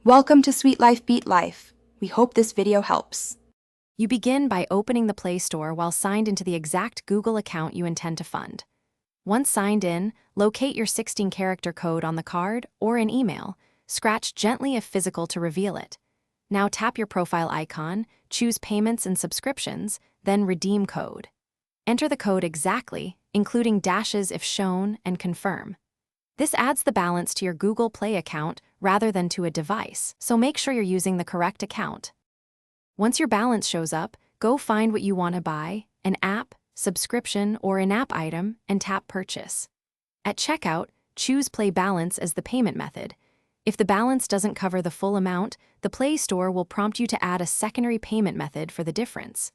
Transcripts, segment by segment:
Welcome to Sweet Life Beat Life. We hope this video helps. You begin by opening the Play Store while signed into the exact Google account you intend to fund. Once signed in, locate your 16-character code on the card or an email. Scratch gently if physical to reveal it. Now tap your profile icon, choose Payments and Subscriptions, then Redeem Code. Enter the code exactly, including dashes if shown, and confirm. This adds the balance to your Google Play account rather than to a device, so make sure you're using the correct account. Once your balance shows up, go find what you want to buy, an app, subscription, or in-app item, and tap Purchase. At checkout, choose Play Balance as the payment method. If the balance doesn't cover the full amount, the Play Store will prompt you to add a secondary payment method for the difference.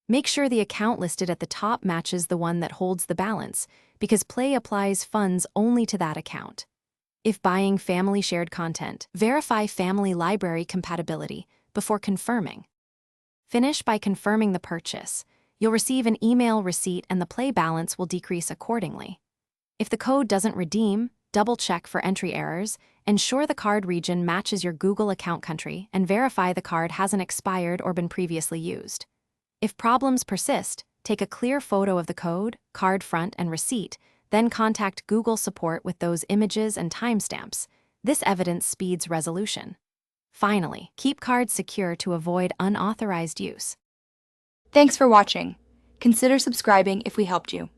Make sure the account listed at the top matches the one that holds the balance, because Play applies funds only to that account. If buying family-shared content, verify family library compatibility before confirming. Finish by confirming the purchase. You'll receive an email receipt and the Play balance will decrease accordingly. If the code doesn't redeem, double-check for entry errors, ensure the card region matches your Google account country, and verify the card hasn't expired or been previously used. If problems persist, take a clear photo of the code, card front, and receipt, then contact Google support with those images and timestamps. This evidence speeds resolution. Finally, keep cards secure to avoid unauthorized use. Thanks for watching. Consider subscribing if we helped you.